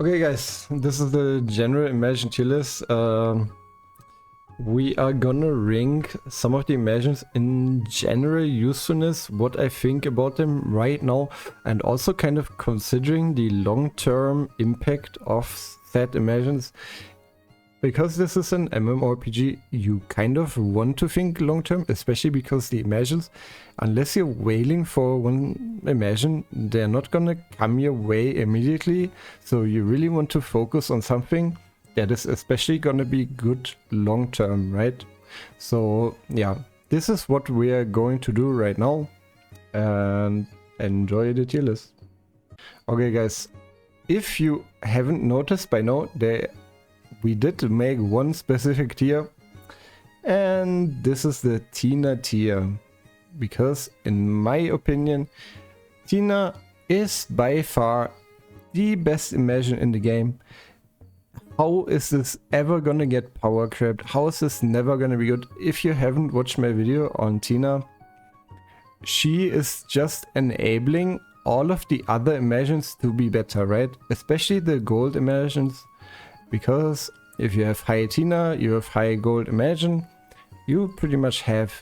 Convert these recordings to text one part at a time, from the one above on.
Okay guys, this is the general Imagine tier list. We are gonna rank some of the Imagines in general usefulness, what I think about them right now, and also kind of considering the long-term impact of said Imagines. Because this is an MMORPG, you kind of want to think long-term, especially because the Imagines, unless you're waiting for one Imagine, they're not gonna come your way immediately. So you really want to focus on something that is especially gonna be good long-term, right? So yeah, this is what we are going to do right now, and enjoy the tier list. Okay guys, if you haven't noticed by now, we did make one specific tier, and this is the Tina tier, because in my opinion Tina is by far the best Imagine in the game. How is this ever gonna get power crept? How is this never gonna be good? If you haven't watched my video on Tina, she is just enabling all of the other Imagines to be better, right? Especially the gold Imagines. Because if you have high Tina, you have high gold Imagine, you pretty much have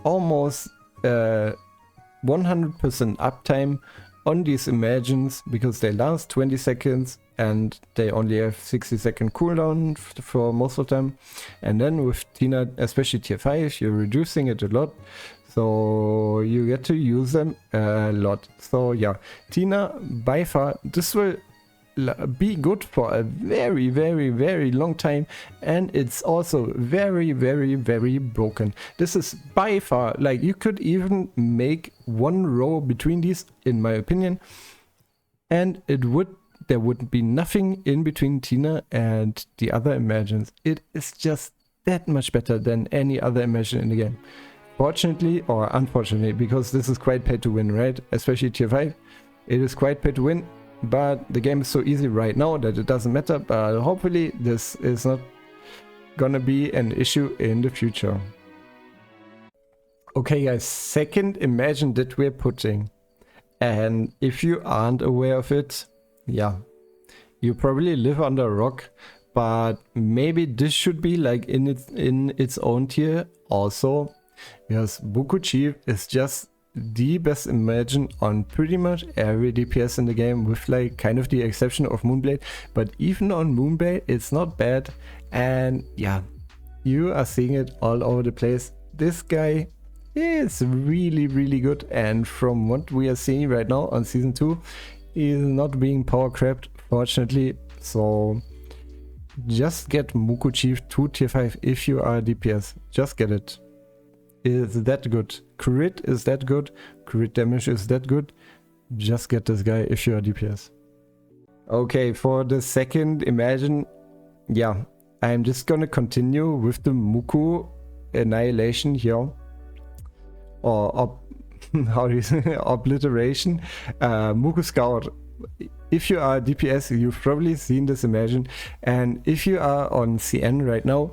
almost 100% uptime on these Imagines, because they last 20 seconds and they only have 60-second cooldown for most of them. And then with Tina, especially tier 5, you're reducing it a lot, so you get to use them a lot. So yeah, Tina by far, this will be good for a very long time, and it's also very broken. This is by far, like, you could even make one row between these, in my opinion, and there would be nothing in between Tina and the other Imagines. It is just that much better than any other Imagine in the game. Fortunately or unfortunately, because this is quite pay to win, right? Especially tier 5, it is quite pay to win. But the game is so easy right now that it doesn't matter, but hopefully this is not gonna be an issue in the future. Okay guys, second Imagine that we're putting, and if you aren't aware of it, yeah, you probably live under a rock, but maybe this should be like in its own tier also, because Buku Chief is just the best Imagine on pretty much every DPS in the game, with like kind of the exception of Moonblade. But even on Moonblade it's not bad, and yeah, you are seeing it all over the place. This guy is really good, and from what we are seeing right now on season 2, he is not being power crept, fortunately. So just get Muku Chief to tier 5 if you are DPS. Just get it. Is that good. Crit is that good. Crit damage is that good. Just get this guy if you are DPS. Okay, for the second Imagine, yeah, I'm just gonna continue with the Muku Annihilation here. Or how do you say, obliteration. Muku Scout. If you are DPS, you've probably seen this Imagine, and if you are on CN right now,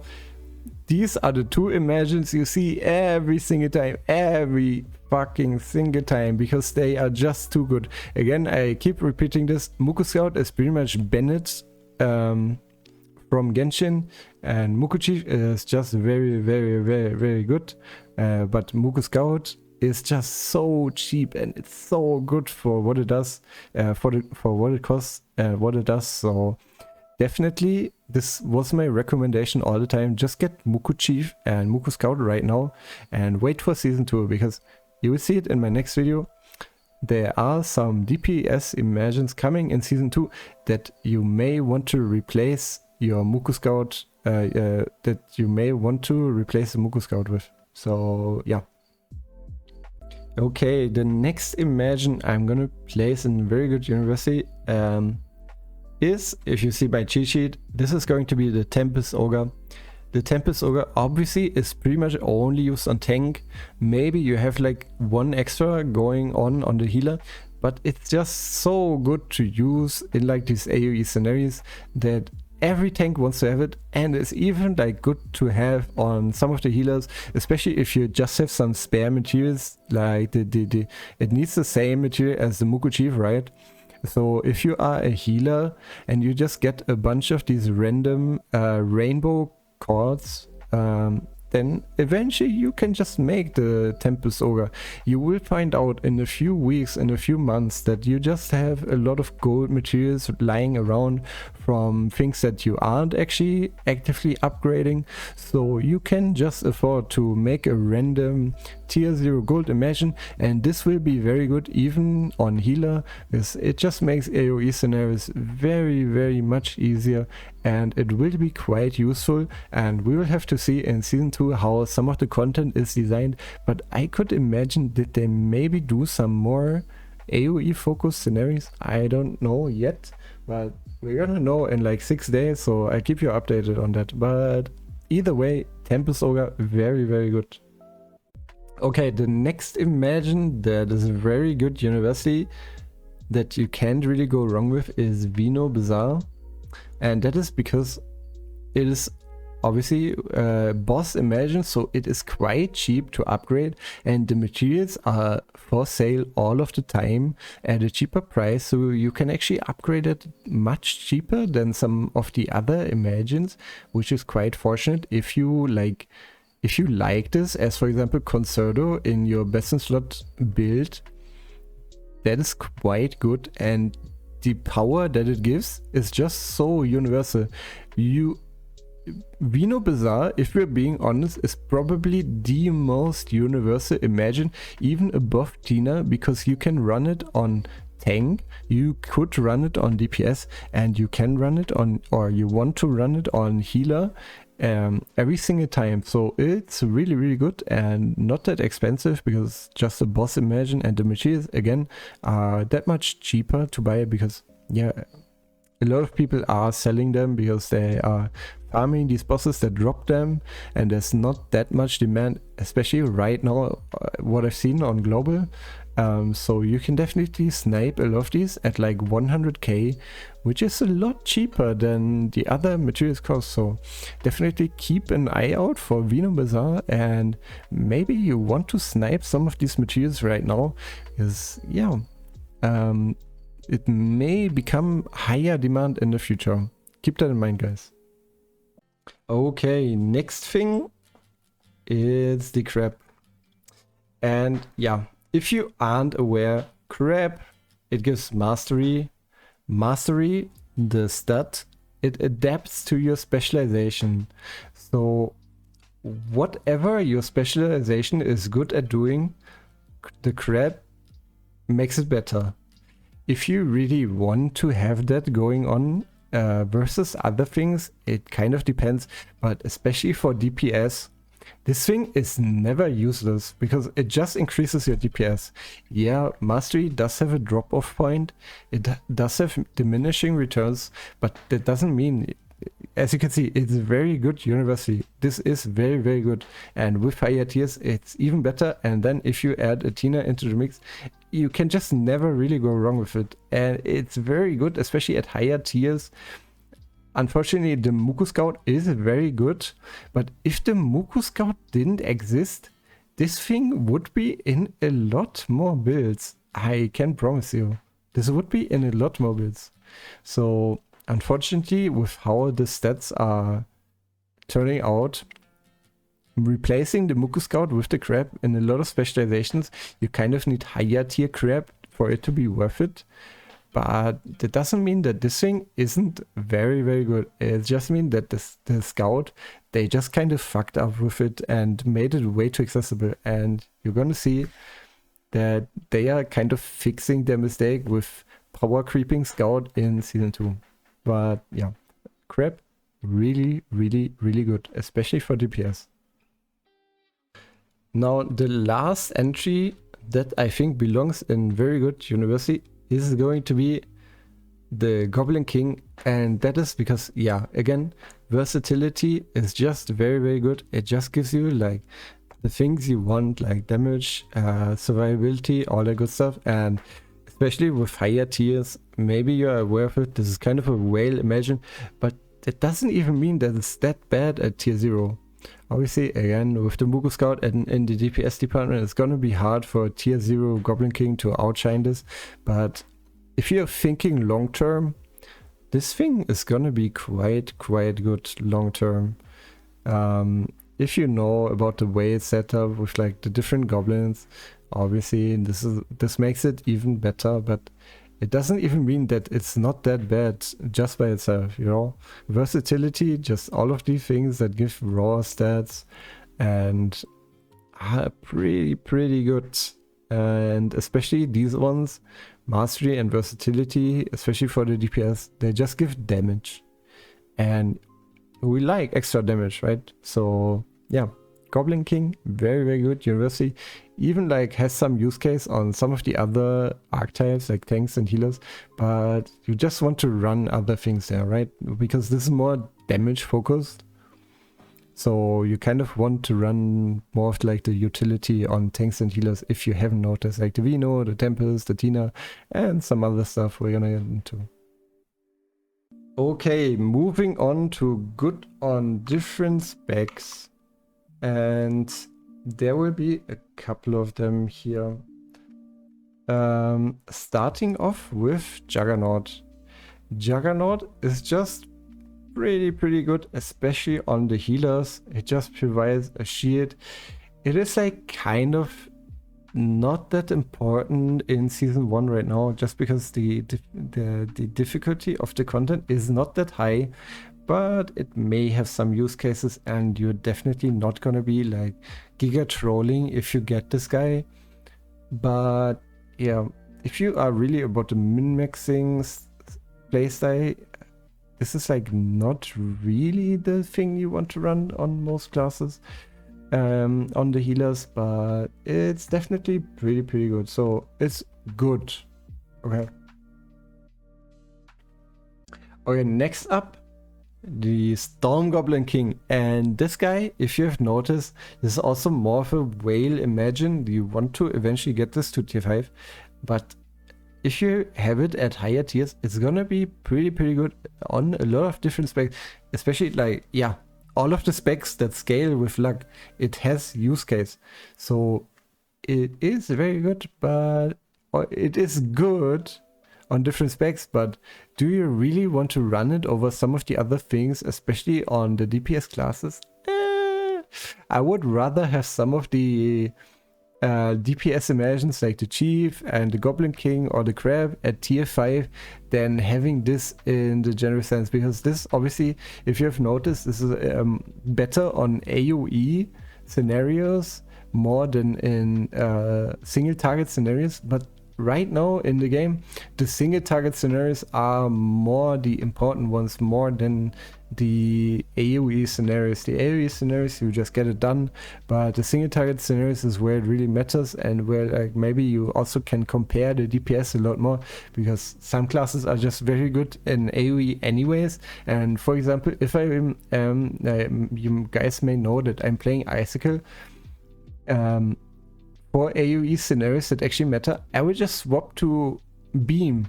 these are the two Imagines you see every single time, every fucking single time, because they are just too good. Again, I keep repeating this, Muku Scout is pretty much Bennett from Genshin, and Muku Chief is just very good. But Muku Scout is just so cheap, and it's so good for what it does, for what it costs, what it does. So definitely, this was my recommendation all the time. Just get Muku Chief and Muku Scout right now and wait for season 2, because you will see it in my next video. There are some DPS Imagines coming in season 2 that you may want to replace your Muku Scout, that you may want to replace the Muku Scout with. So yeah. Okay, the next Imagine I'm gonna place in very good university is, if you see my cheat sheet, this is going to be the Tempest Ogre. The Tempest Ogre obviously is pretty much only used on tank. Maybe you have like one extra going on the healer, but it's just so good to use in like these AoE scenarios that every tank wants to have it, and it's even like good to have on some of the healers, especially if you just have some spare materials. Like it needs the same material as the Muku Chief, right? So if you are a healer and you just get a bunch of these random rainbow cards, then eventually you can just make the Tempest Ogre. You will find out in a few weeks, in a few months, that you just have a lot of gold materials lying around from things that you aren't actually actively upgrading. So you can just afford to make a random tier 0 gold imagine, and this will be very good even on healer, because it just makes AoE scenarios very, very much easier, and it will be quite useful. And we will have to see in season 2 how some of the content is designed, but I could imagine that they maybe do some more AoE focused scenarios. I don't know yet, but we're gonna know in like 6 days, so I'll keep you updated on that. But either way, Tempest Ogre, very, very good. Okay, the next imagine that is a very good university that you can't really go wrong with is Vino Bazaar. And that is because it is obviously boss imagine, so it is quite cheap to upgrade, and the materials are for sale all of the time at a cheaper price, so you can actually upgrade it much cheaper than some of the other imagines, which is quite fortunate if you like this, as for example Concerto in your best in slot build. That is quite good, and the power that it gives is just so universal. Vino Bazaar, if we're being honest, is probably the most universal imagine, even above Tina, because you can run it on tank, you could run it on DPS, and you can run it on, or you want to run it on healer every single time. So it's really, really good and not that expensive, because just a boss imagine, and the materials again are that much cheaper to buy, because yeah, a lot of people are selling them because they are farming these bosses that drop them, and there's not that much demand, especially right now, what I've seen on global. So you can definitely snipe a lot of these at like 100k, which is a lot cheaper than the other materials cost. So definitely keep an eye out for Vino Bazaar, and maybe you want to snipe some of these materials right now, because yeah, it may become higher demand in the future. Keep that in mind, guys. Okay, next thing is the crab. And yeah, if you aren't aware, crab, it gives mastery. Mastery, the stat, it adapts to your specialization. So whatever your specialization is good at doing, the crab makes it better. If you really want to have that going on versus other things, it kind of depends, but especially for DPS, this thing is never useless because it just increases your DPS. Yeah, mastery does have a drop-off point, it does have diminishing returns, but that doesn't mean, as you can see, it's very good university. This is very, very good, and with higher tiers it's even better. And then if you add a Tina into the mix, you can just never really go wrong with it, and it's very good, especially at higher tiers. Unfortunately, the Muku Scout is very good, but if the Muku Scout didn't exist, this thing would be in a lot more builds. I can promise you, this would be in a lot more builds. So unfortunately, with how the stats are turning out, replacing the Muku Scout with the crab in a lot of specializations, you kind of need higher tier crab for it to be worth it. But that doesn't mean that this thing isn't very, very good. It just means that the Scout, they just kind of fucked up with it and made it way too accessible. And you're gonna see that they are kind of fixing their mistake with power creeping Scout in season 2. But yeah, crab, really, really, really good, especially for DPS. Now, the last entry that I think belongs in very good university is going to be the Goblin King, and that is because, yeah, again, versatility is just very, very good. It just gives you like the things you want, like damage, survivability, all that good stuff. And especially with higher tiers, maybe you're aware of it, this is kind of a whale imagine, but it doesn't even mean that it's that bad at tier 0. Obviously, again, with the Muku Scout and in the DPS department, it's gonna be hard for a tier 0 Goblin King to outshine this, but if you're thinking long term, this thing is gonna be quite good long term. If you know about the way it's set up with like the different goblins, obviously this makes it even better, but it doesn't even mean that it's not that bad just by itself, you know? Versatility, just all of these things that give raw stats and are pretty good. And especially these ones, mastery and versatility, especially for the DPS, they just give damage. And we like extra damage, right? So yeah, Goblin King, very good university. Even like has some use case on some of the other archetypes like tanks and healers, but you just want to run other things there, right? Because this is more damage focused. So you kind of want to run more of like the utility on tanks and healers if you haven't noticed, like the Vino, the Tempest, the Tina, and some other stuff we're gonna get into. Okay, moving on to good on different specs. And there will be a couple of them here. Starting off with Juggernaut. Juggernaut is just pretty good, especially on the healers. It just provides a shield. It is like kind of not that important in season 1 right now, just because the difficulty of the content is not that high, but it may have some use cases, and you're definitely not gonna be like giga trolling if you get this guy. But yeah, if you are really about the min-maxing playstyle, this is like not really the thing you want to run on most classes. On the healers, but it's definitely pretty good. So it's good. Okay, next up, the Storm Goblin King. And this guy, if you have noticed, is also more of a whale imagine. You want to eventually get this to tier 5, but if you have it at higher tiers, it's gonna be pretty good on a lot of different specs, especially like, yeah, all of the specs that scale with luck, it has use case. So it is very good, but it is good on different specs, but do you really want to run it over some of the other things, especially on the DPS classes? I would rather have some of the DPS imagines like the Chief and the Goblin King or the Crab at tier 5 than having this in the general sense, because this obviously, if you have noticed, this is better on AoE scenarios more than in single target scenarios. But right now in the game, the single target scenarios are more the important ones, more than the AoE scenarios. The AoE scenarios, you just get it done, but the single target scenarios is where it really matters, and where like maybe you also can compare the DPS a lot more, because some classes are just very good in AoE anyways. And for example, if I you guys may know that I'm playing Icicle, for AoE scenarios that actually matter, I would just swap to Beam,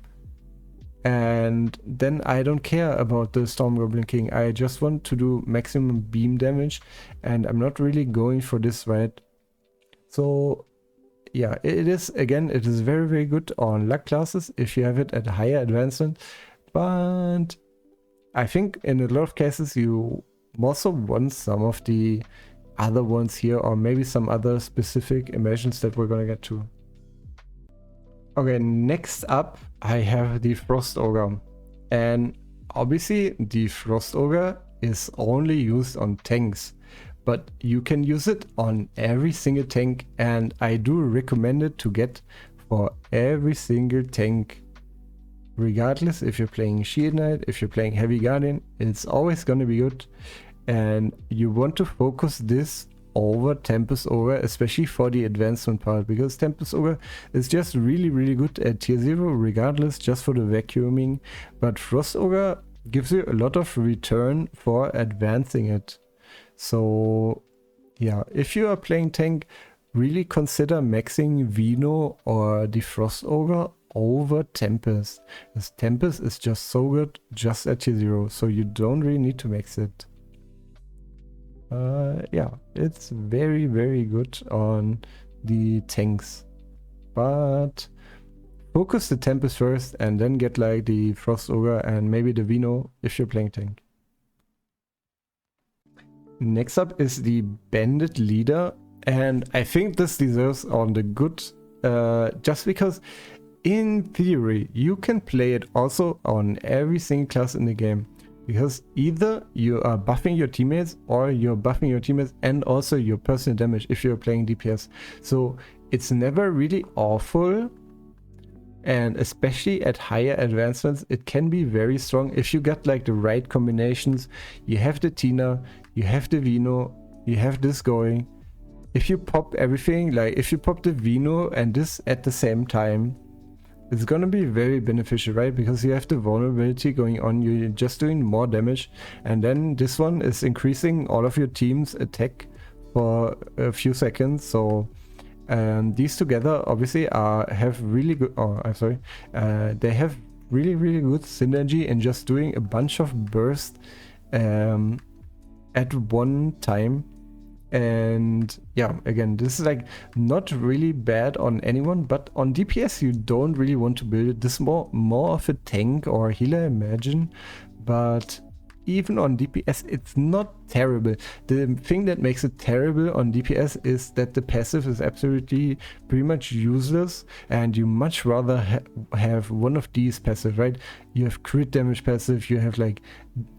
and then I don't care about the Storm Goblin King. I just want to do maximum beam damage, and I'm not really going for this, right? So yeah, it is very good on luck classes if you have it at a higher advancement, but I think in a lot of cases you also want some of the other ones here, or maybe some other specific immersions that we're gonna get to. Okay, next up I have the Frost Ogre, and obviously the Frost Ogre is only used on tanks, but you can use it on every single tank, and I do recommend it to get for every single tank, regardless if you're playing Shield Knight, if you're playing Heavy Guardian, it's always gonna be good. And you want to focus this over Tempest Ogre, especially for the advancement part, because Tempest Ogre is just really good at tier 0 regardless, just for the vacuuming. But Frost Ogre gives you a lot of return for advancing it. So yeah, if you are playing tank, really consider maxing Vino or the Frost Ogre over Tempest, because Tempest is just so good just at tier 0, so you don't really need to max it. Yeah, it's very good on the tanks, but focus the Tempest first and then get like the Frost Ogre and maybe the Vino if you're playing tank. Next up is the Bandit Leader, and I think this deserves on the good, just because in theory you can play it also on every single class in the game, because either you are buffing your teammates or you're buffing your teammates and also your personal damage if you're playing DPS. So it's never really awful, and especially at higher advancements it can be very strong if you get like the right combinations. You have the Tina, you have the Vino, you have this going. If you pop everything, like if you pop the Vino and this at the same time, it's gonna be very beneficial, right? Because you have the vulnerability going on, you're just doing more damage, and then this one is increasing all of your team's attack for a few seconds. So these together obviously have really good, they have really good synergy in just doing a bunch of bursts at one time. And yeah, again, this is like not really bad on anyone, but on DPS you don't really want to build it. This is more of a tank or healer, imagine. But even on DPS it's not terrible. The thing that makes it terrible on DPS is that the passive is absolutely pretty much useless, and you much rather have one of these passive, right? You have crit damage passive, you have like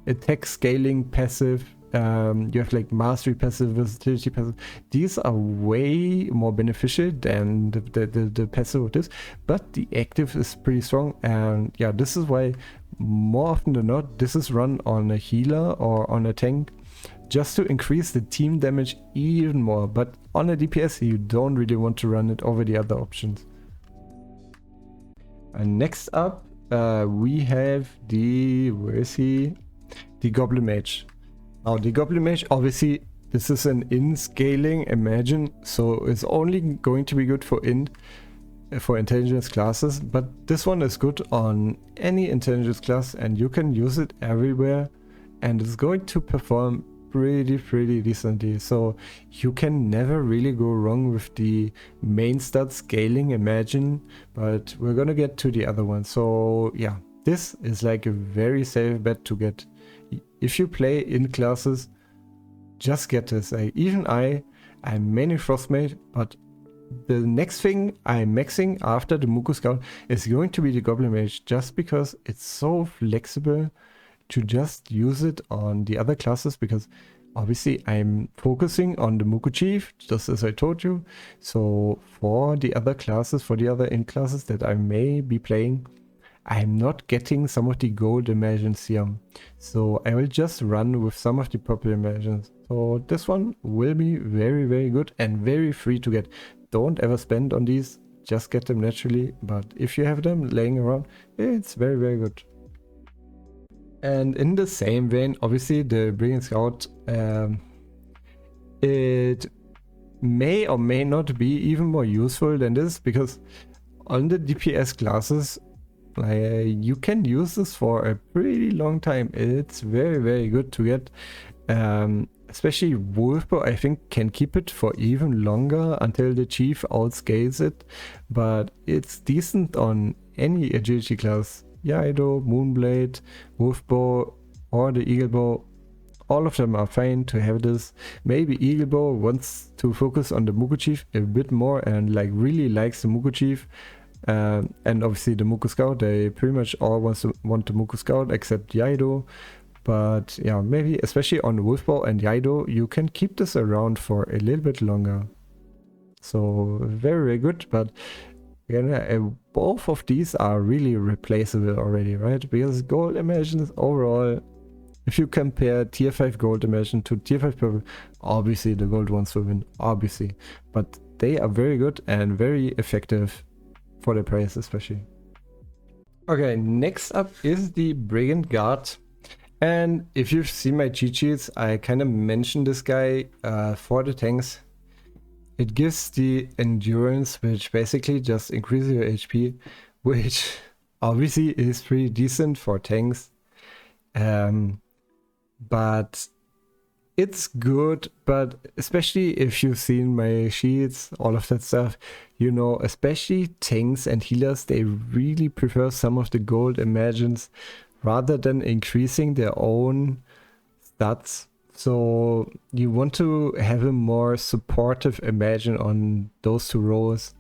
attack scaling passive, you have like mastery passive, versatility passive. These are way more beneficial than the passive of this, but the active is pretty strong. And yeah, this is why more often than not this is run on a healer or on a tank, just to increase the team damage even more. But on a DPS you don't really want to run it over the other options. And next up we have the, where is he, the Goblin Mage. Now the Goblin Mage, obviously this is an in scaling imagine, so it's only going to be good for intelligence classes, but this one is good on any intelligence class and you can use it everywhere, and it's going to perform pretty decently. So you can never really go wrong with the main stat scaling imagine, but we're gonna get to the other one. So yeah, this is like a very safe bet to get. If you play in classes, just get this. I'm mainly Frostmate, but the next thing I'm maxing after the Muku Scout is going to be the Goblin Mage, just because it's so flexible to just use it on the other classes, because obviously I'm focusing on the Muku Chief, just as I told you. So for the other classes, for the other in classes that I may be playing, I'm not getting some of the gold imagions here, so I will just run with some of the purple imagions. So this one will be very good and very free to get. Don't ever spend on these, just get them naturally, but if you have them laying around, it's very good. And in the same vein, obviously the Brilliant Scout, it may or may not be even more useful than this, because on the DPS classes you can use this for a pretty long time. It's very good to get, especially Wolfbow I think can keep it for even longer until the Chief outscales it, but it's decent on any agility class. Yaido, Moonblade, Wolfbow or the Eaglebow, all of them are fine to have this. Maybe Eaglebow wants to focus on the Muku Chief a bit more and like really likes the Muku Chief, and obviously the Muku Scout, they pretty much all want the Muku Scout except Yaido. But yeah, maybe especially on Wolfbow and Yaido you can keep this around for a little bit longer. So very good, but again, both of these are really replaceable already, right? Because gold imagines overall, if you compare tier 5 gold imagine to tier 5 purple, obviously the gold ones will win, obviously, but they are very good and very effective for the price especially. Okay, next up is the Brigand Guard. And if you've seen my cheat sheets, I kind of mentioned this guy for the tanks. It gives the endurance, which basically just increases your HP, which obviously is pretty decent for tanks. But it's good, but especially if you've seen my sheets, all of that stuff, you know, especially tanks and healers, they really prefer some of the gold imagions rather than increasing their own stats. So you want to have a more supportive imagine on those two rows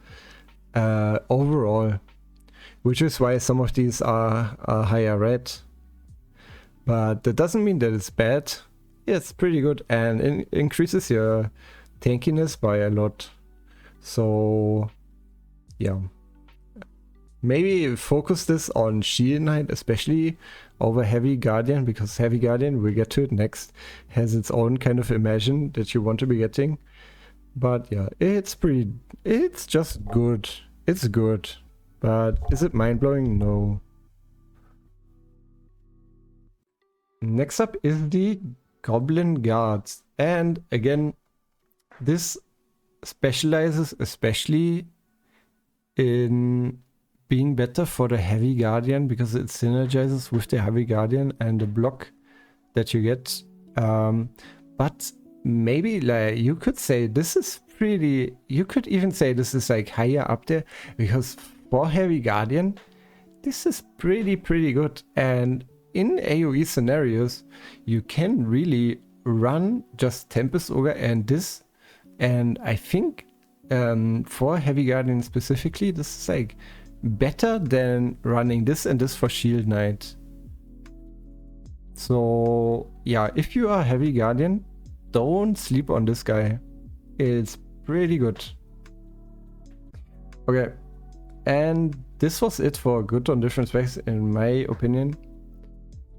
overall, which is why some of these are higher red. But that doesn't mean that it's bad. Yeah, it's pretty good and increases your tankiness by a lot. So yeah, maybe focus this on Shield Knight, especially over Heavy Guardian, because Heavy Guardian, we'll get to it next, has its own kind of imagine that you want to be getting. But yeah, it's just good. It's good. But is it mind-blowing? No. Next up is the Goblin Guards. And again, this specializes especially in being better for the Heavy Guardian because it synergizes with the Heavy Guardian and the block that you get. But maybe like you could say this is pretty, you could even say this is like higher up there because for Heavy Guardian, this is pretty good. And in AoE scenarios, you can really run just Tempest Ogre and this. And I think for Heavy Guardian specifically, this is like better than running this and this for Shield Knight. So yeah, if you are Heavy Guardian, don't sleep on this guy. It's pretty good. Okay, and this was it for good on different specs in my opinion.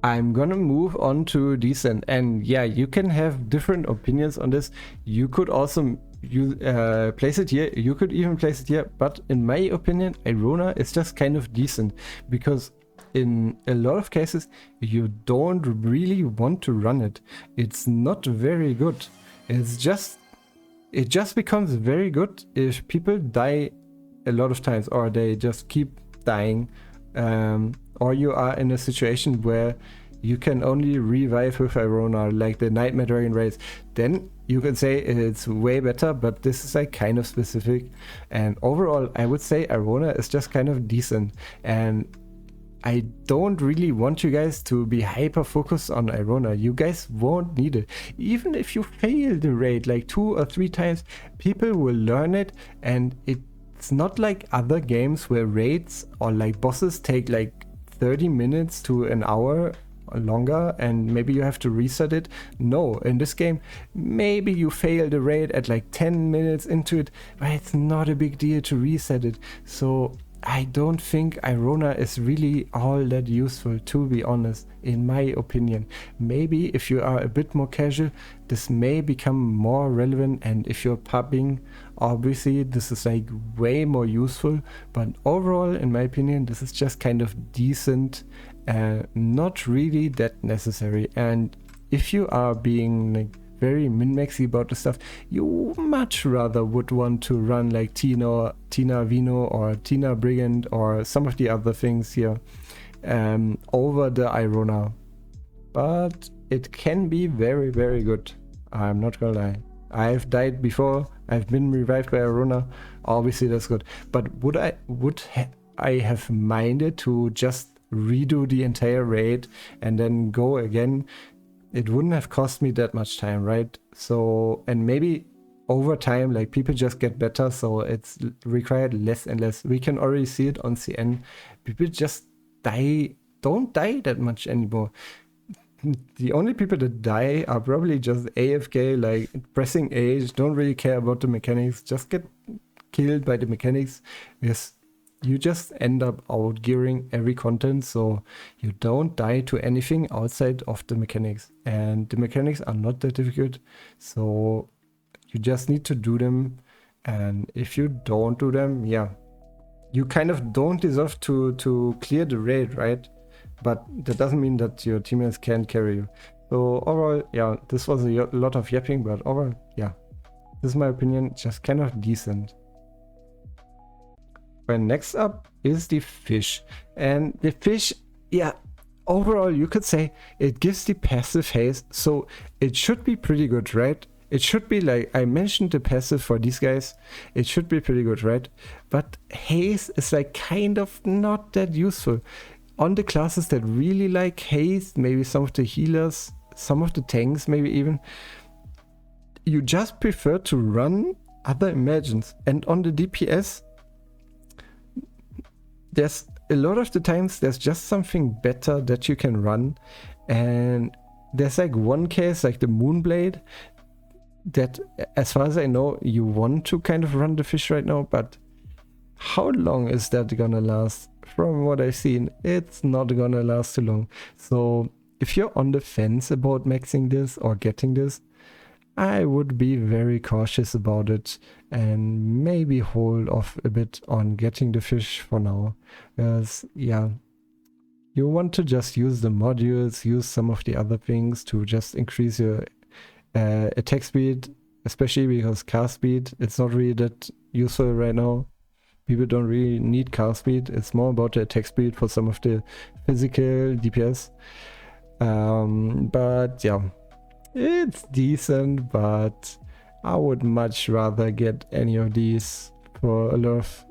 I'm gonna move on to decent, and yeah, you can have different opinions on this. You could also place it here, you could even place it here, but in my opinion, Irona is just kind of decent because in a lot of cases you don't really want to run it. It's not very good. It just becomes very good if people die a lot of times or they just keep dying, or you are in a situation where you can only revive with Irona, like the Nightmare Dragon raids. Then you can say it's way better, but this is like kind of specific. And overall, I would say Irona is just kind of decent. And I don't really want you guys to be hyper focused on Irona. You guys won't need it. Even if you fail the raid like 2 or 3 times, people will learn it, and it's not like other games where raids or like bosses take like 30 minutes to an hour or longer and maybe you have to reset it. No, in this game, maybe you fail the raid at like 10 minutes into it, but it's not a big deal to reset it. So I don't think Irona is really all that useful, to be honest, in my opinion. Maybe if you are a bit more casual, this may become more relevant, and if you're pubbing, obviously this is like way more useful, but overall, in my opinion, this is just kind of decent, not really that necessary. And if you are being like very min-maxy about the stuff, you much rather would want to run like Tina Vino or Tina Brigand or some of the other things here over the Irona. But it can be very good. I'm not gonna lie. I've died before. I've been revived by Irona. Obviously that's good. But would I have minded to just redo the entire raid and then go again? It wouldn't have cost me that much time, right? So, and maybe over time, like people just get better, so it's required less and less. We can already see it on CN. People just don't die that much anymore. The only people that die are probably just AFK, like pressing A, don't really care about the mechanics, just get killed by the mechanics. Yes. You just end up outgearing every content, so you don't die to anything outside of the mechanics. And the mechanics are not that difficult, so you just need to do them. And if you don't do them, yeah, you kind of don't deserve to clear the raid, right? But that doesn't mean that your teammates can't carry you. So overall, yeah, this was a lot of yapping, but overall, yeah, this is my opinion, just kind of decent. And next up is the fish. And the fish, yeah, overall you could say it gives the passive haste, so it should be pretty good, right? It should be like, I mentioned the passive for these guys, it should be pretty good, right? But haste is like kind of not that useful. On the classes that really like haste, maybe some of the healers, some of the tanks maybe even, you just prefer to run other imagions. And on the DPS, there's a lot of the times there's just something better that you can run. And there's like one case, like the Moonblade, that as far as I know you want to kind of run the fish right now, but how long is that gonna last? From what I've seen, it's not gonna last too long. So if you're on the fence about maxing this or getting this, I would be very cautious about it and maybe hold off a bit on getting the fish for now, because yeah, you want to just use the modules, use some of the other things to just increase your attack speed, especially because cast speed, it's not really that useful right now. People don't really need cast speed, it's more about the attack speed for some of the physical DPS. But yeah, it's decent, but I would much rather get any of these for a lot of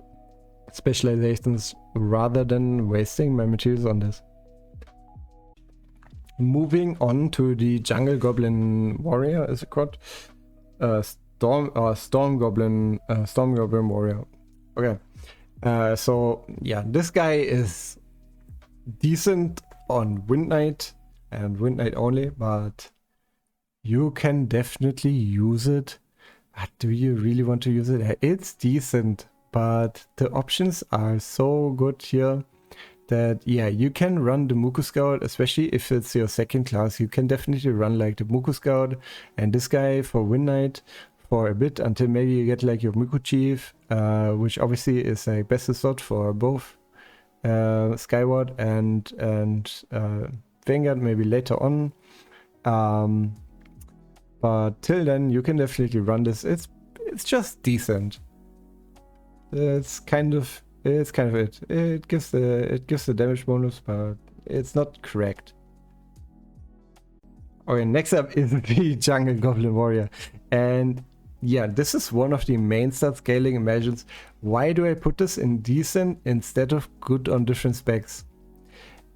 specializations rather than wasting my materials on this. Moving on to the Jungle Goblin Warrior, is it called? Storm Goblin Warrior. Okay. So yeah, this guy is decent on Wind Knight and Wind Knight only, but you can definitely use it. But do you really want to use it? It's decent, but the options are so good here that yeah, you can run the Muku Scout, especially if it's your second class. You can definitely run like the Muku Scout and this guy for Wind Knight for a bit until maybe you get like your Muku Chief, which obviously is a best slot for both Skyward and Vanguard maybe later on. But till then you can definitely run this. It's just decent. It's kind of it. It gives the damage bonus, but it's not correct. Okay, next up is the Jungle Goblin Warrior. And yeah, this is one of the main stat scaling imagions. Why do I put this in decent instead of good on different specs?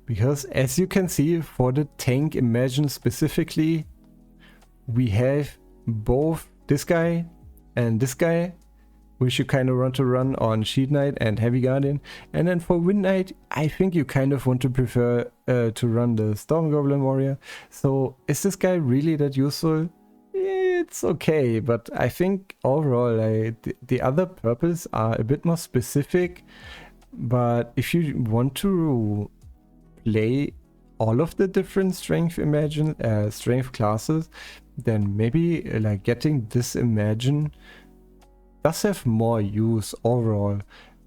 Because as you can see, for the tank imagine specifically, we have both this guy and this guy, which you kind of want to run on Shield Knight and Heavy Guardian. And then for Wind Knight, I think you kind of want to prefer to run the Storm Goblin Warrior. So is this guy really that useful? It's okay, but I think overall the other purples are a bit more specific. But if you want to play all of the different strength classes, then maybe like getting this imagine does have more use overall,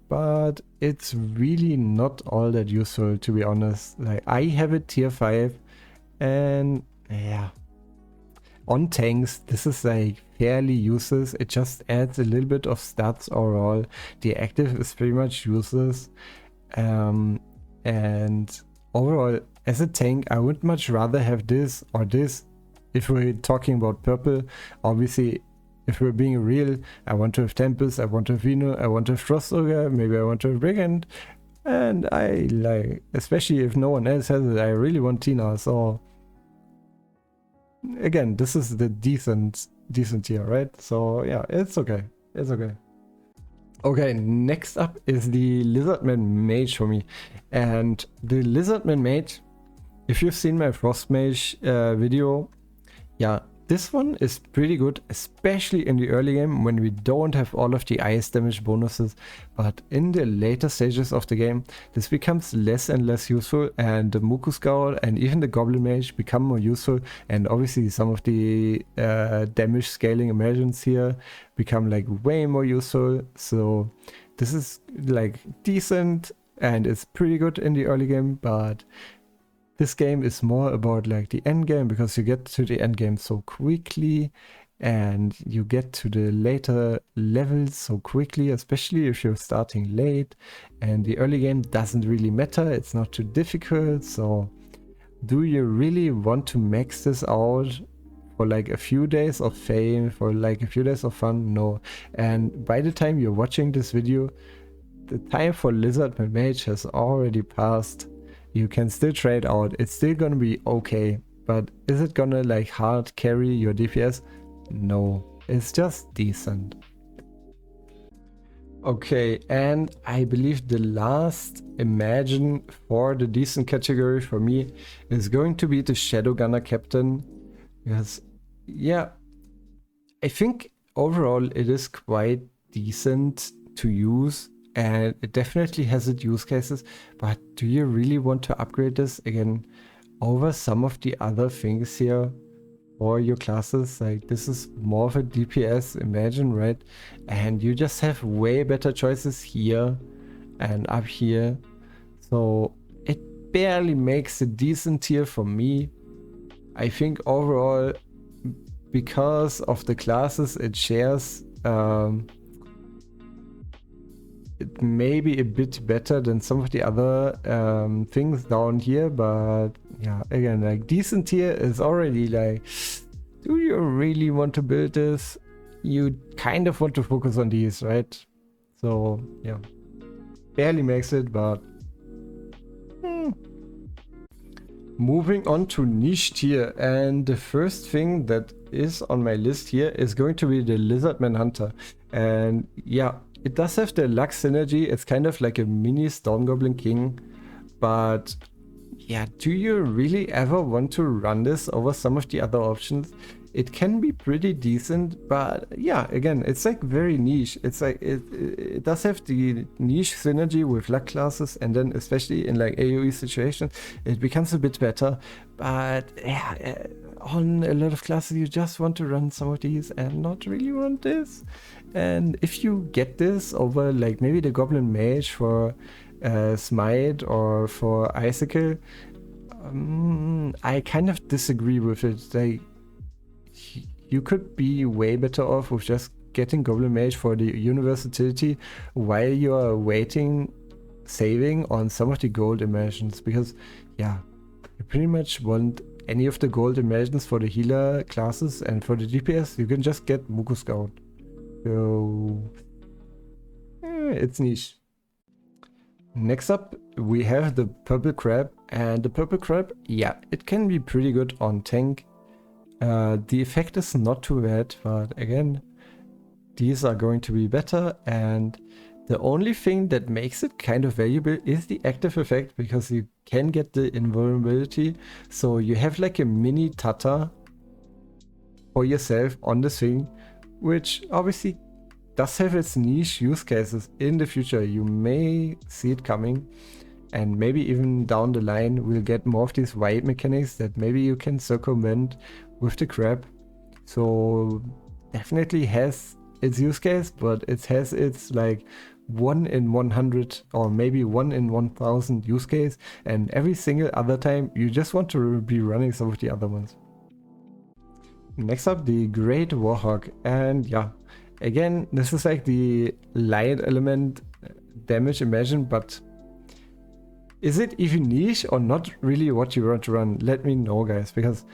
but it's really not all that useful, to be honest. Like, I have a tier 5 and yeah, on tanks this is like fairly useless. It just adds a little bit of stats overall. The active is pretty much useless, and overall as a tank I would much rather have this or this. If we're talking about purple, obviously if we're being real, I want to have Tempest, I want to have Vino, I want to have Frost Ogre, maybe I want to have Brigand, and I like, especially if no one else has it, I really want Tina. So again, this is the decent tier, right? So yeah, it's okay. It's okay. Okay, next up is the Lizardman Mage for me. And the Lizardman Mage, if you've seen my Frost Mage video, yeah, this one is pretty good, especially in the early game when we don't have all of the ice damage bonuses. But in the later stages of the game, this becomes less and less useful, and the Muku Scout and even the Goblin Mage become more useful. And obviously some of the damage scaling imagines here become like way more useful. So this is like decent and it's pretty good in the early game, but this game is more about like the end game, because you get to the end game so quickly and you get to the later levels so quickly, especially if you're starting late, and the early game doesn't really matter. It's not too difficult. So do you really want to max this out for like a few days of fame, for like a few days of fun? No. And by the time you're watching this video, the time for Lizardman Mage has already passed. You can still trade out. It's still gonna be okay. But is it gonna like hard carry your DPS? No. It's just decent. Okay, and I believe the last Imagine for the decent category for me is going to be the Shadow Gunner Captain. Because, yeah, I think overall it is quite decent to use and it definitely has its use cases. But do you really want to upgrade this again over some of the other things here? Or your classes, like this is more of a DPS Imagine, right? And you just have way better choices here and up here, so it barely makes a decent tier for me. I think overall, because of the classes it shares, it may be a bit better than some of the other things down here, but yeah, again, like decent tier is already like, do you really want to build this? You kind of want to focus on these, right? So yeah, barely makes it, but moving on to niche tier, and the first thing that is on my list here is going to be the Lizardman Hunter. And yeah, it does have the luck synergy. It's kind of like a mini Storm Goblin King, but yeah, do you really ever want to run this over some of the other options? It can be pretty decent, but yeah, again, it's like very niche. It's like it does have the niche synergy with luck classes, and then especially in like AoE situations, it becomes a bit better. But yeah, on a lot of classes, you just want to run some of these and not really want this. And if you get this over like maybe the Goblin Mage for Smite or for Icicle, I kind of disagree with it. Like, you could be way better off with just getting Goblin Mage for the universality while you are waiting, saving on some of the gold immersions, because yeah, you pretty much want any of the gold immersions for the healer classes, and for the DPS you can just get Muku Scout. So it's niche. Next up we have the Purple Crab, and the Purple Crab, yeah, it can be pretty good on tank. The effect is not too bad, but again, these are going to be better, and the only thing that makes it kind of valuable is the active effect, because you can get the invulnerability. So you have like a mini Tata for yourself on the thing, which obviously does have its niche use cases in the future. You may see it coming, and maybe even down the line we'll get more of these wipe mechanics that maybe you can circumvent with the crab. So definitely has its use case, but it has its like 1 in 100 or maybe 1 in 1000 use case, and every single other time you just want to be running some of the other ones. Next up, the Great Warhawk, and yeah, again, this is like the light element damage Imagine, but is it even niche or not really what you want to run? Let me know, guys, because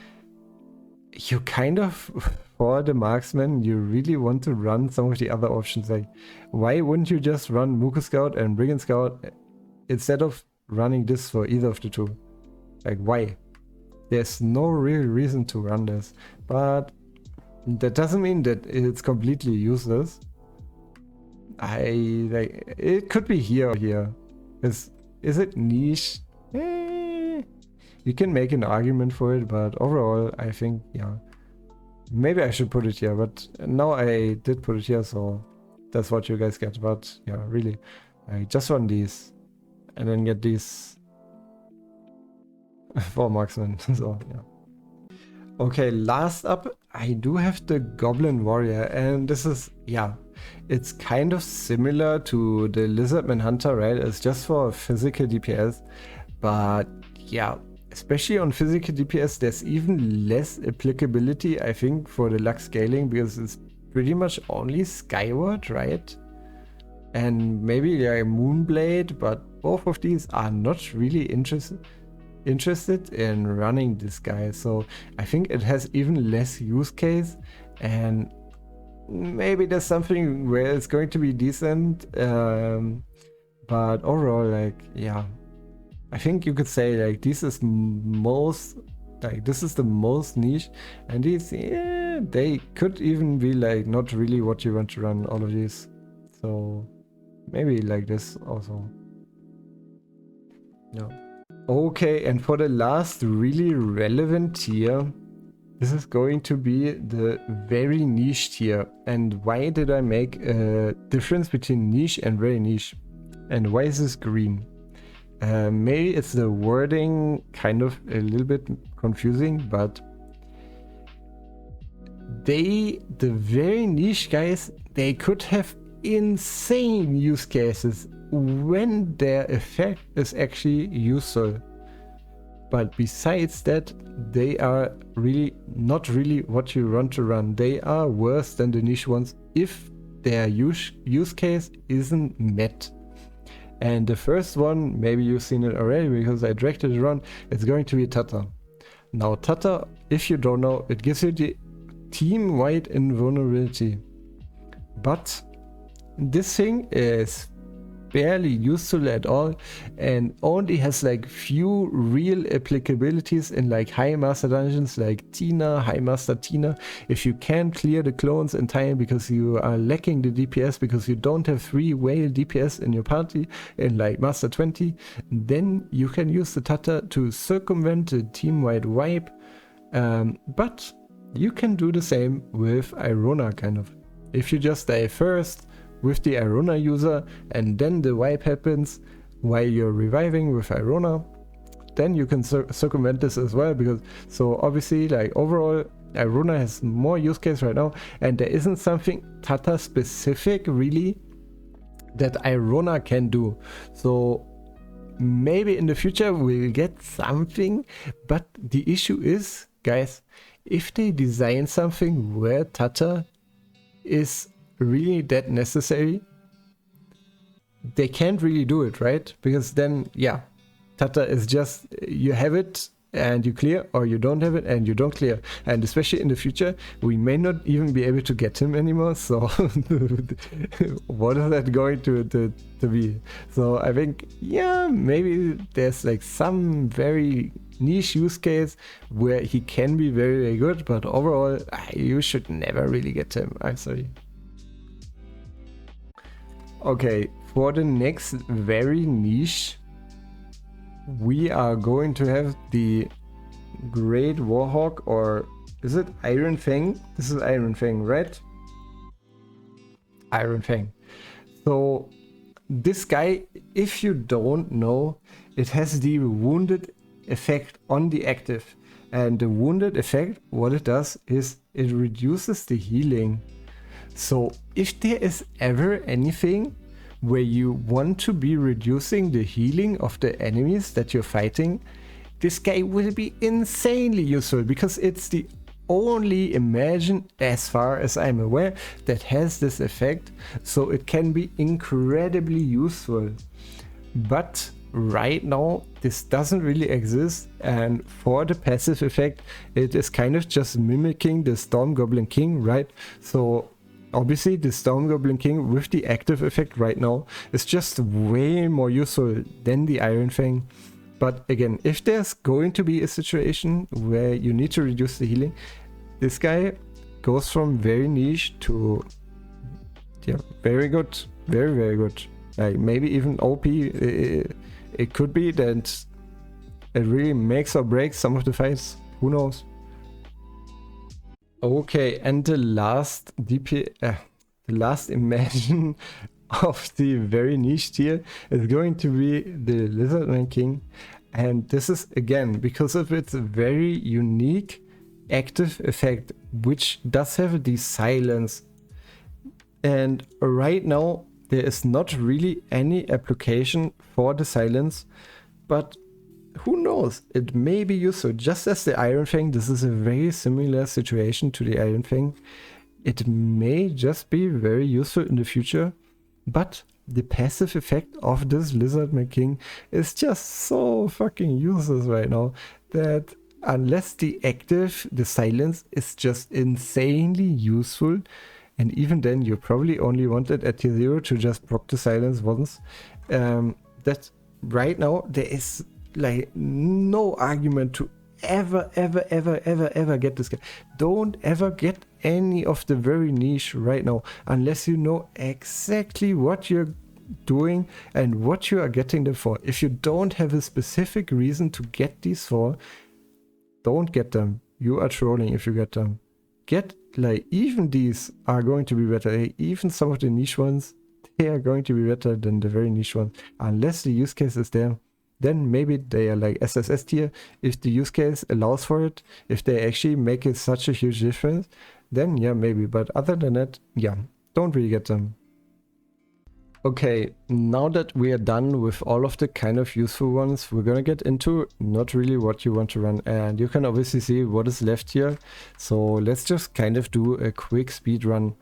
you kind of, for the marksman, you really want to run some of the other options. Like, why wouldn't you just run Muku Scout and Brigand Scout instead of running this for either of the two? Like, why? There's no real reason to run this, but that doesn't mean that it's completely useless. It could be here or here. Is it niche? You can make an argument for it, but overall, I think, yeah, maybe I should put it here, but now I did put it here, so that's what you guys get. But yeah, really, I just run these and then get these for marksman. So yeah. Okay, last up, I do have the Goblin Warrior, and this is, yeah, it's kind of similar to the Lizardman Hunter, right? It's just for physical DPS, but yeah, especially on physical DPS, there's even less applicability, I think, for the luck scaling, because it's pretty much only Skyward, right? And maybe like Moonblade, but both of these are not really interesting. interested in running this guy. So I think it has even less use case, and maybe there's something where it's going to be decent. But overall, like, yeah, I think you could say like this is most, like this is the most niche, and these, yeah, they could even be like not really what you want to run all of these. So maybe like this also. No. Okay, and for the last really relevant tier, this is going to be the very niche tier. And why did I make a difference between niche and very niche? And why is this green? Maybe it's the wording kind of a little bit confusing, but the very niche guys, they could have insane use cases when their effect is actually useful. But besides that, they are really not really what you want to run. They are worse than the niche ones if their use case isn't met. And the first one, maybe you've seen it already because I dragged it around, it's going to be Tata. Now Tata, if you don't know, it gives you the team-wide invulnerability. But this thing is barely useful at all and only has like few real applicabilities in like high master dungeons like Tina, High Master Tina. If you can't clear the clones in time because you are lacking the DPS because you don't have 3 whale DPS in your party in like Master 20, then you can use the Tata to circumvent the team-wide wipe. But you can do the same with Irona kind of. If you just die first with the Irona user and then the wipe happens while you're reviving with Irona, then you can circumvent this as well. Because so obviously like overall Irona has more use case right now and there isn't something Tata specific really that Irona can do. So maybe in the future we'll get something, but the issue is, guys, if they design something where Tata is really that necessary, they can't really do it, right? Because then, yeah, Tata is just, you have it and you clear, or you don't have it and you don't clear. And especially in the future, we may not even be able to get him anymore. So what is that going to be? So I think, yeah, maybe there's like some very niche use case where he can be very, very good, but overall, you should never really get him. I'm sorry. Okay, for the next very niche, we are going to have the Great Warhawk, or is it Iron Fang? This is Iron Fang, right? Iron Fang. So this guy, if you don't know, it has the wounded effect on the active. And the wounded effect, what it does is it reduces the healing. So if there is ever anything where you want to be reducing the healing of the enemies that you're fighting, this guy will be insanely useful because it's the only Imagine, as far as I'm aware, that has this effect. So it can be incredibly useful. But right now this doesn't really exist, and for the passive effect it is kind of just mimicking the Storm Goblin King, right? So obviously the Storm Goblin King with the active effect right now is just way more useful than the Iron Fang. But again, if there's going to be a situation where you need to reduce the healing, this guy goes from very niche to, yeah, very good, very, very good. Like maybe even OP. It could be that it really makes or breaks some of the fights. Who knows? Okay, and the last the last Imagine of the very niche tier is going to be the Lizardman King. And this is, again, because of its very unique active effect, which does have the silence. And right now, there is not really any application for the silence, but who knows, it may be useful. Just as the Iron Fang, this is a very similar situation to the Iron Fang. It may just be very useful in the future, but the passive effect of this Lizardman King is just so fucking useless right now that unless the active, the silence is just insanely useful, and even then you probably only want it at tier 0 to just proc the silence once. That right now there is like no argument to ever get this guy. Don't ever get any of the very niche right now unless you know exactly what you're doing and what you are getting them for. If you don't have a specific reason to get these for, don't get them. You are trolling if you get them. Get, like, even these are going to be better. Even some of the niche ones, they are going to be better than the very niche ones. Unless the use case is there, then maybe they are like SSS tier. If the use case allows for it, if they actually make it such a huge difference, then yeah, maybe. But other than that, yeah, don't really get them. Okay, now that we are done with all of the kind of useful ones, we're gonna get into not really what you want to run. And you can obviously see what is left here. So let's just kind of do a quick speed run.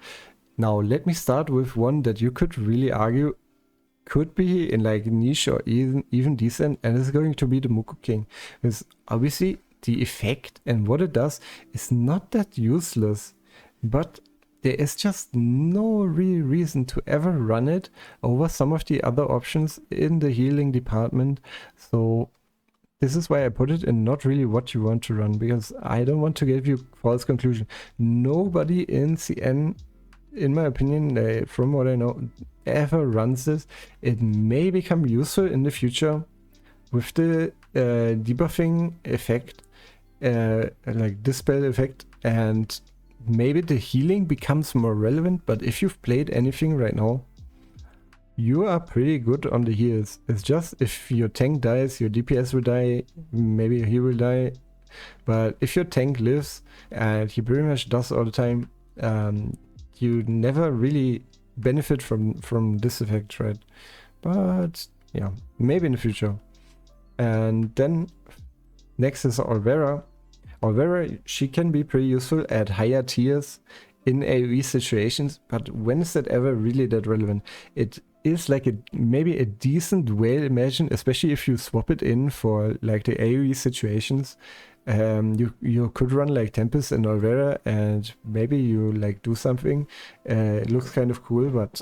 Now, let me start with one that you could really argue could be in like niche or even decent, and it's going to be the Muku King. Because obviously the effect and what it does is not that useless, but there is just no real reason to ever run it over some of the other options in the healing department. So this is why I put it in not really what you want to run, because I don't want to give you false conclusion. Nobody in CN, in my opinion, from what I know, ever runs this. It may become useful in the future with the debuffing effect, like dispel effect, and maybe the healing becomes more relevant. But if you've played anything right now, you are pretty good on the heals. It's just if your tank dies, your DPS will die, maybe he will die. But if your tank lives, and he pretty much does all the time, you never really benefit from this effect, right? But yeah, maybe in the future. And then next is Olvera. Olvera, she can be pretty useful at higher tiers in AoE situations, but when is that ever really that relevant? It is like maybe a decent whale imagine, especially if you swap it in for like the AoE situations. You could run like Tempest and Olvera, and maybe you like do something. It looks kind of cool, but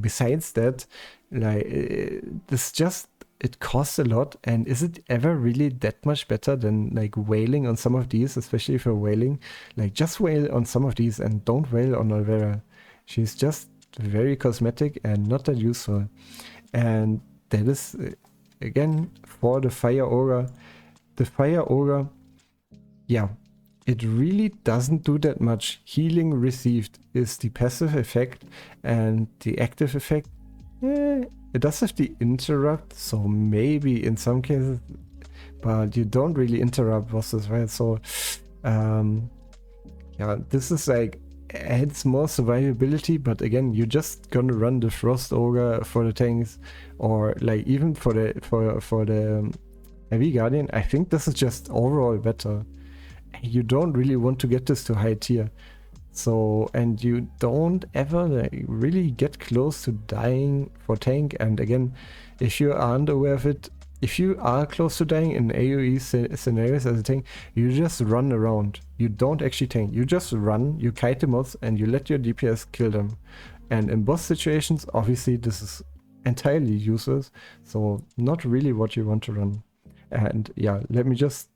besides that, like this just, it costs a lot. And is it ever really that much better than like wailing on some of these, especially if you're wailing? Like just wail on some of these and don't wail on Olvera. She's just very cosmetic and not that useful. And that is again for the Fire Aura. The Fire Aura, yeah, it really doesn't do that much. Healing received is the passive effect, and the active effect, it does have the interrupt, so maybe in some cases, but you don't really interrupt bosses, right? So yeah, this is like adds more survivability, but again, you're just gonna run the Frost Ogre for the tanks, or like even for the Heavy Guardian. I think this is just overall better. You don't really want to get this to high tier. So, and you don't ever like really get close to dying for tank. And again, if you aren't aware of it, if you are close to dying in AoE scenarios as a tank, you just run around. You don't actually tank. You just run, you kite the mods, and you let your DPS kill them. And in boss situations, obviously this is entirely useless. So not really what you want to run. And yeah, let me just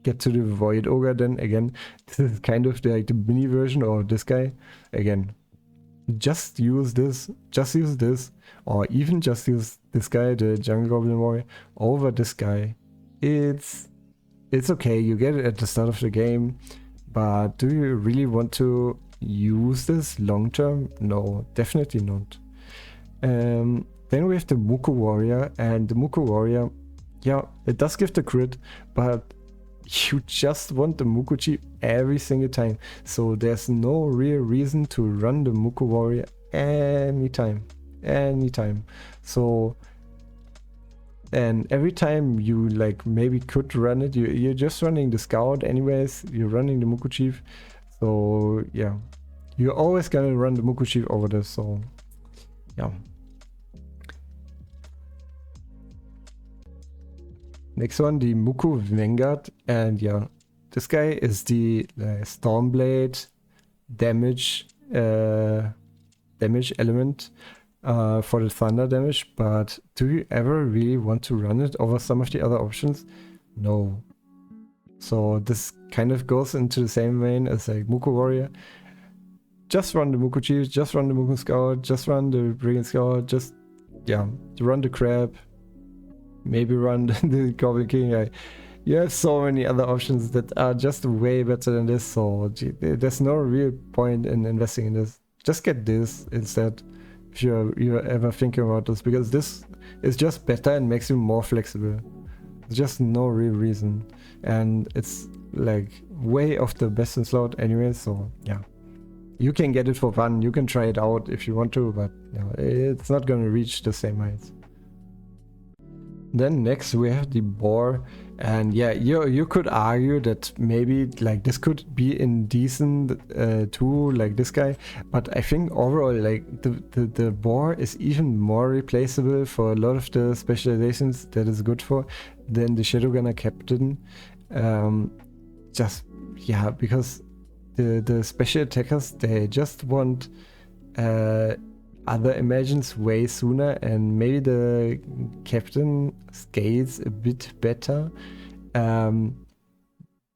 get to the Void Ogre then. Again, this is kind of like the mini version of this guy. Again, just use this, or even just use this guy, the Jungle Goblin Warrior, over this guy. It's okay, you get it at the start of the game, but do you really want to use this long term? No, definitely not. Then we have the Muku Warrior, and the Muku Warrior, yeah, it does give the crit, but you just want the Muku Chief every single time. So there's no real reason to run the Muku Warrior anytime. So, and every time you like maybe could run it, you're just running the Scout anyways, you're running the Muku Chief. So yeah, you're always gonna run the Muku Chief over this, so Yeah. Next one, the Muku Vanguard, and yeah, this guy is the Stormblade damage element for the thunder damage, but do you ever really want to run it over some of the other options? No. So this kind of goes into the same vein as like Muku Warrior. Just run the Muku Chief, just run the Muku Scout, just run the Brigand Scout, just, yeah, run the Crab, maybe run the Goblin King. You have so many other options that are just way better than this, so there's no real point in investing in this. Just get this instead if you're ever thinking about this, because this is just better and makes you more flexible. There's just no real reason, and it's like way off the best in slot anyway, so yeah. You can get it for fun, you can try it out if you want to, but it's not gonna reach the same heights. Then next we have the boar, and yeah, you could argue that maybe like this could be indecent too, like this guy, but I think overall like the boar is even more replaceable for a lot of the specializations that is good for than the Shadowgunner Captain. Just yeah, because the special attackers, they just want other imagions way sooner, and maybe the captain scales a bit better.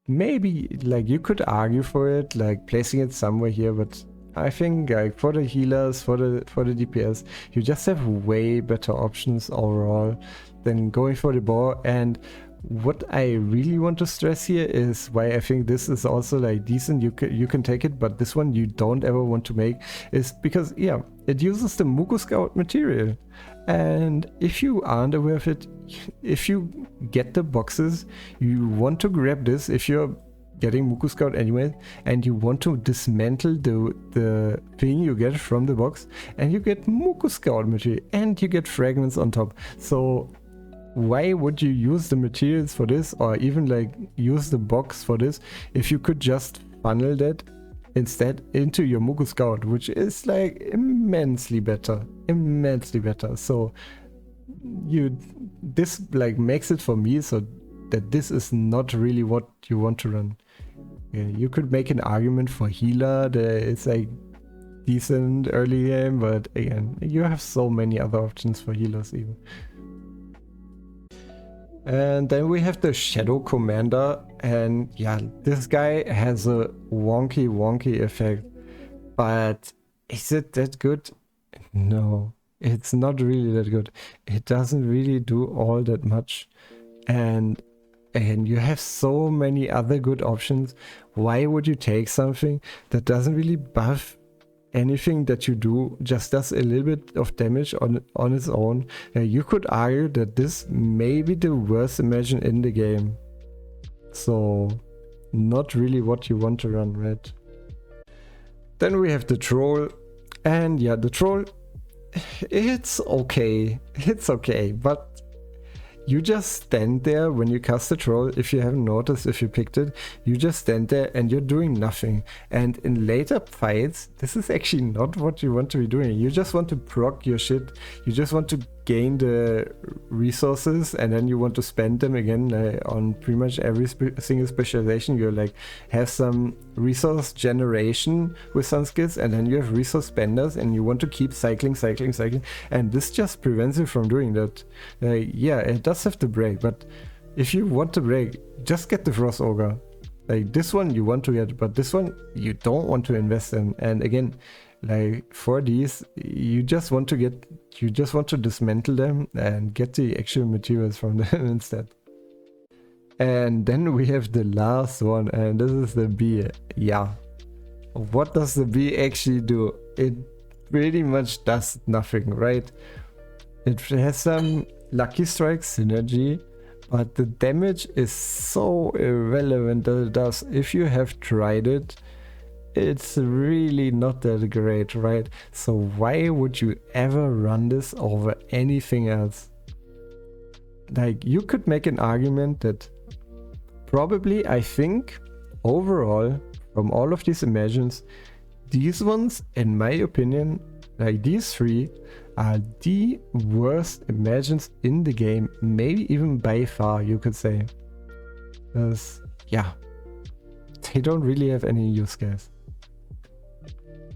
Maybe like you could argue for it, like placing it somewhere here, but I think like for the healers, for the DPS, you just have way better options overall than going for the boar. And what I really want to stress here is why I think this is also like decent. You can take it, but this one you don't ever want to make, is because yeah, it uses the Muku Scout material, and if you aren't aware of it, if you get the boxes, you want to grab this if you're getting Muku Scout anyway, and you want to dismantle the thing you get from the box, and you get Muku Scout material and you get fragments on top. So why would you use the materials for this, or even like use the box for this, if you could just funnel that instead into your Muku Scout, which is like immensely better. So this like makes it for me so that this is not really what you want to run. Yeah, you could make an argument for healer that it's like decent early game, but again, you have so many other options for healers even. And then we have the Shadow Commander, and yeah, this guy has a wonky effect, but is it that good? No, it's not really that good. It doesn't really do all that much, and you have so many other good options. Why would you take something that doesn't really buff anything that you do, just does a little bit of damage on its own? You could argue that this may be the worst imagine in the game. So not really what you want to run, right? Then we have the Troll, and yeah, the Troll, it's okay, but you just stand there when you cast the Troll. If you haven't noticed, if you picked it, you just stand there and you're doing nothing. And in later fights, this is actually not what you want to be doing. You just want to proc your shit. You just want to gain the resources, and then you want to spend them again on pretty much every single specialization. You like have some resource generation with some skills, and then you have resource spenders, and you want to keep cycling, and this just prevents you from doing that. Yeah, it does have to break, but if you want to break, just get the Frost Ogre. Like this one you want to get, but this one you don't want to invest in. And again, like for these, you just want to dismantle them and get the actual materials from them instead. And then we have the last one, and this is the bee. Yeah, what does the bee actually do? It pretty much does nothing, right? It has some Lucky Strike synergy, but the damage is so irrelevant that it does. If you have tried it, it's really not that great, right? So why would you ever run this over anything else? Like, you could make an argument that probably, I think, overall, from all of these imagions, these ones, in my opinion, Like these three are the worst imagions in the game, maybe even by far, you could say. Because, yeah, they don't really have any use case.